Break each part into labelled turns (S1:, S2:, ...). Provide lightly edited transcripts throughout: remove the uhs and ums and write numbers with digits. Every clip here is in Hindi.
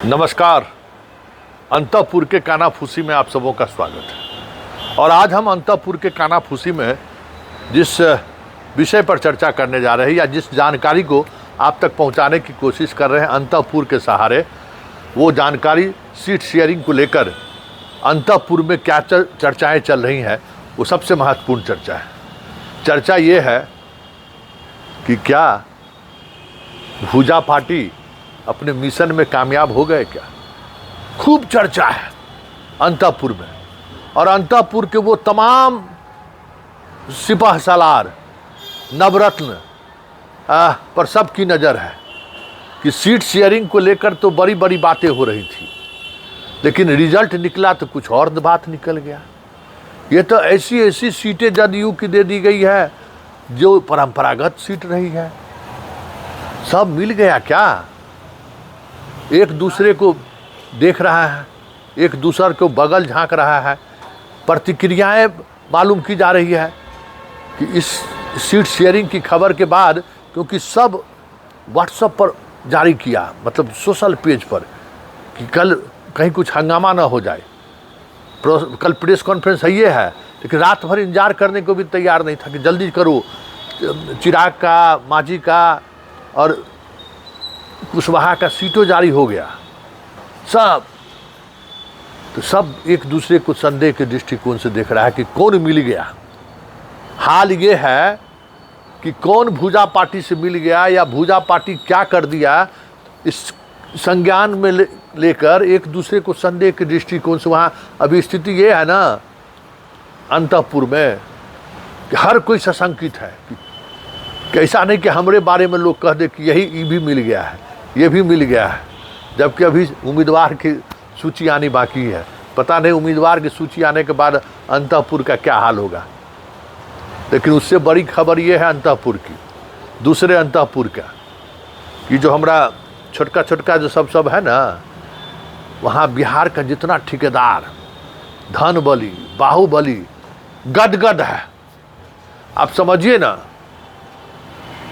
S1: नमस्कार। अंतःपुर के कानाफूसी में आप सबों का स्वागत है। और आज हम अंतःपुर के कानाफूसी में जिस विषय पर चर्चा करने जा रहे हैं या जिस जानकारी को आप तक पहुंचाने की कोशिश कर रहे हैं अंतःपुर के सहारे, वो जानकारी सीट शेयरिंग को लेकर अंतःपुर में क्या चर्चाएं चल रही हैं, वो सबसे महत्वपूर्ण चर्चा है। चर्चा ये है कि क्या भूजा पार्टी अपने मिशन में कामयाब हो गए क्या। खूब चर्चा है अंतःपुर में, और अंतःपुर के वो तमाम सिपाह सालार नवरत्न पर सबकी नज़र है कि सीट शेयरिंग को लेकर तो बड़ी बड़ी बातें हो रही थी, लेकिन रिजल्ट निकला तो कुछ और बात निकल गया। ये तो ऐसी ऐसी सीटें जदयू की दे दी गई है जो परंपरागत सीट रही है। सब मिल गया क्या? एक दूसरे को देख रहा है, एक दूसरे को बगल झांक रहा है, प्रतिक्रियाएं मालूम की जा रही है कि इस सीट शेयरिंग की खबर के बाद, क्योंकि सब व्हाट्सएप पर जारी किया, मतलब सोशल पेज पर, कि कल कहीं कुछ हंगामा ना हो जाए। कल प्रेस कॉन्फ्रेंस है ये है, लेकिन रात भर इंतजार करने को भी तैयार नहीं था कि जल्दी करो। चिराग का, मांझी का और कुशवाहा का सीटों जारी हो गया। सब एक दूसरे को संदेह के दृष्टिकोण से देख रहा है कि कौन मिल गया। हाल ये है कि कौन भूजा पार्टी से मिल गया या भूजा पार्टी क्या कर दिया, इस संज्ञान में लेकर एक दूसरे को संदेह के दृष्टिकोण से वहाँ अभी स्थिति ये है ना अंतःपुर में कि हर कोई सशंकित है कि ऐसा नहीं कि हमारे बारे में लोग कह दे कि यही भी मिल गया है, ये भी मिल गया है, जबकि अभी उम्मीदवार की सूची आनी बाकी है। पता नहीं उम्मीदवार की सूची आने के बाद अंतःपुर का क्या हाल होगा। लेकिन उससे बड़ी खबर ये है अंतःपुर की, दूसरे अंतःपुर का, कि जो हमारा छोटका छोटका जो सब है ना, वहाँ बिहार का जितना ठेकेदार, धन बली, बाहुबली गदगद है। आप समझिए ना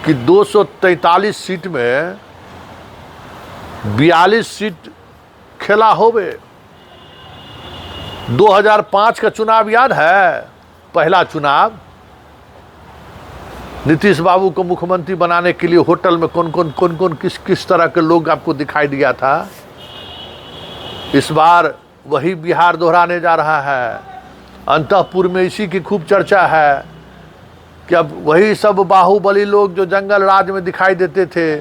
S1: कि 243 सीट में 42 सीट खेला होवे। 2005 का चुनाव याद है? पहला चुनाव, नीतीश बाबू को मुख्यमंत्री बनाने के लिए होटल में कौन कौन किस तरह के लोग आपको दिखाई दिया था। इस बार वही बिहार दोहराने जा रहा है। अंतःपुर में इसी की खूब चर्चा है कि अब वही सब बाहुबली लोग जो जंगल राज में दिखाई देते थे,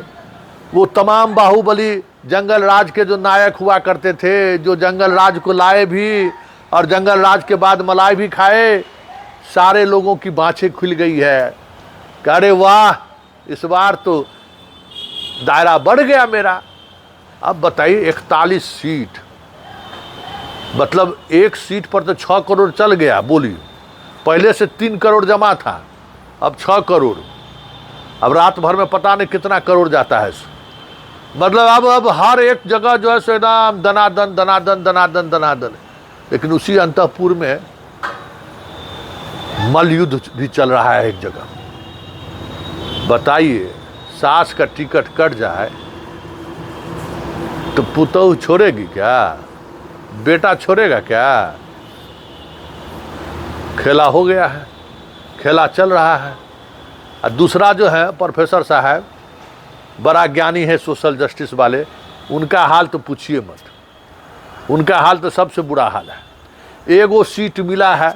S1: वो तमाम बाहुबली जंगल राज के जो नायक हुआ करते थे, जो जंगल राज को लाए भी और जंगल राज के बाद मलाई भी खाए, सारे लोगों की बाँछें खुल गई है। अरे वाह, इस बार तो दायरा बढ़ गया मेरा। अब बताइए 41 सीट, मतलब एक सीट पर तो 6 करोड़ चल गया बोली। पहले से 3 करोड़ जमा था, अब 6 करोड़। अब रात भर में पता नहीं कितना करोड़ जाता है। मतलब अब हर एक जगह जो है सो एकदम दनादन दनादन दनादन दनादन। लेकिन उसी अंतःपुर में मल युद्ध भी चल रहा है एक जगह। बताइए, सास का टिकट कट जाए तो पुतौह छोड़ेगी क्या? बेटा छोड़ेगा क्या? खेला हो गया है, खेला चल रहा है। और दूसरा जो है प्रोफेसर साहब, बड़ा ज्ञानी है सोशल जस्टिस वाले, उनका हाल तो पूछिए मत। उनका हाल तो सबसे बुरा हाल है। एगो सीट मिला है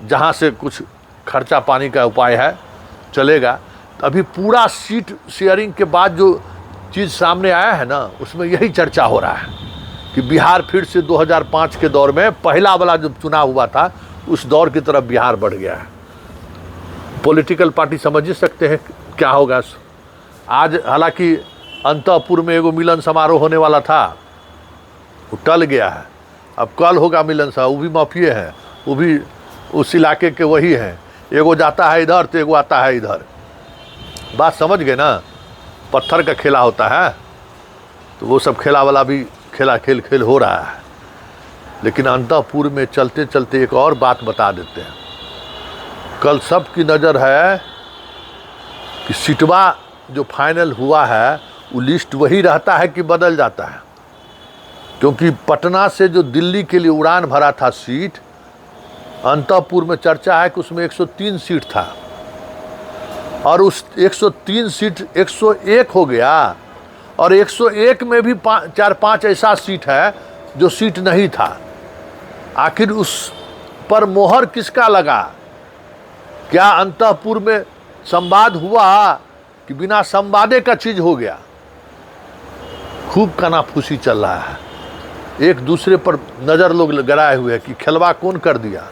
S1: जहाँ से कुछ खर्चा पानी का उपाय है, चलेगा। अभी पूरा सीट शेयरिंग के बाद जो चीज़ सामने आया है ना, उसमें यही चर्चा हो रहा है कि बिहार फिर से 2005 के दौर में पहला वाला जो चुनाव हुआ था, उस दौर की तरफ बिहार बढ़ गया है। पॉलिटिकल पार्टी समझ ही सकते हैं क्या होगा। आज हालांकि अंतःपुर में एगो मिलन समारोह होने वाला था, वो टल गया है। अब कल होगा मिलन समारोह, वो भी माफिए हैं, वो भी उस इलाके के वही हैं। एगो जाता है इधर तो एगो आता है इधर। बात समझ गए ना? पत्थर का खेला होता है, तो वो सब खेला वाला भी खेल हो रहा है। लेकिन अंतःपुर में चलते चलते एक और बात बता देते हैं। कल सबकी नज़र है कि सीटवा जो फाइनल हुआ है, वो लिस्ट वही रहता है कि बदल जाता है। क्योंकि पटना से जो दिल्ली के लिए उड़ान भरा था सीट, अंतःपुर में चर्चा है कि उसमें 103 सीट था और उस 103 सीट 101 हो गया और 101 में भी 4-5 ऐसा सीट है जो सीट नहीं था। आखिर उस पर मोहर किसका लगा? क्या अंतःपुर में संवाद हुआ कि बिना संवादे का चीज हो गया? खूब कानाफूसी चल रहा है, एक दूसरे पर नजर लोग गड़ाए हुए हैं कि खिलवा कौन कर दिया।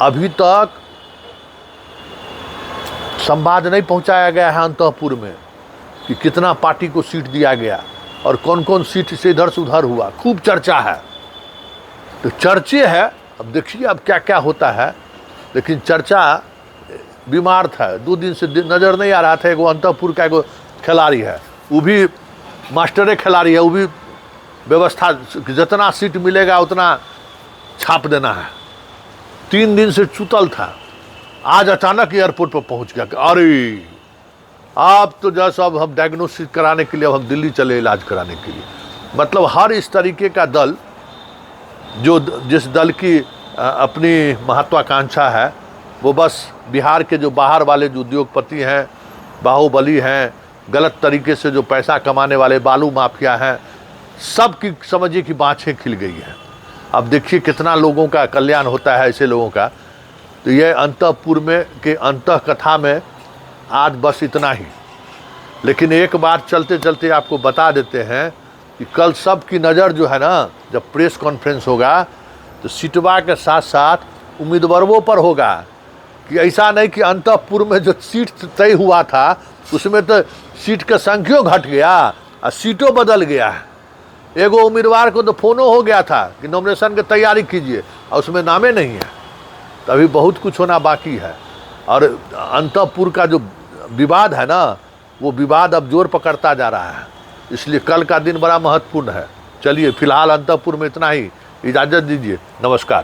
S1: अभी तक संवाद नहीं पहुंचाया गया है अंतःपुर में कि कितना पार्टी को सीट दिया गया और कौन कौन सीट से इधर से उधर हुआ। खूब चर्चा है, तो चर्चे है। अब देखिए अब क्या क्या होता है, लेकिन चर्चा बीमार था, 2 दिन से नजर नहीं आ रहा था। एगो अंतःपुर का एगो खिलाड़ी है, वो भी मास्टरे खिलाड़ी है, वो भी व्यवस्था जितना सीट मिलेगा उतना छाप देना है। 3 दिन से चुतल था, आज अचानक एयरपोर्ट पर पहुंच गया कि अरे आप तो जैसा अब हम डायग्नोसिस कराने के लिए अब हम दिल्ली चले इलाज कराने के लिए। मतलब हर इस तरीके का दल, जो जिस दल की अपनी महत्वाकांक्षा है, वो बस बिहार के जो बाहर वाले जो उद्योगपति हैं, बाहुबली हैं, गलत तरीके से जो पैसा कमाने वाले बालू माफिया हैं, सब की समझिए कि बाँछें खिल गई हैं। अब देखिए कितना लोगों का कल्याण होता है ऐसे लोगों का। तो ये अंतःपुर में के अंतः कथा में आज बस इतना ही। लेकिन एक बार चलते चलते आपको बता देते हैं कि कल सब की नज़र जो है ना, जब प्रेस कॉन्फ्रेंस होगा तो सीटवा के साथ साथ उम्मीदवारों पर होगा। कि ऐसा नहीं कि अंतःपुर में जो सीट तय हुआ था उसमें तो सीट का संख्या घट गया और सीटों बदल गया है। एगो उम्मीदवार को तो फोनो हो गया था कि नॉमिनेशन की तैयारी कीजिए और उसमें नामे नहीं है। तभी बहुत कुछ होना बाकी है। और अंतःपुर का जो विवाद है ना, वो विवाद अब जोर पकड़ता जा रहा है, इसलिए कल का दिन बड़ा महत्वपूर्ण है। चलिए फिलहाल अंतःपुर में इतना ही, इजाज़त दीजिए, नमस्कार।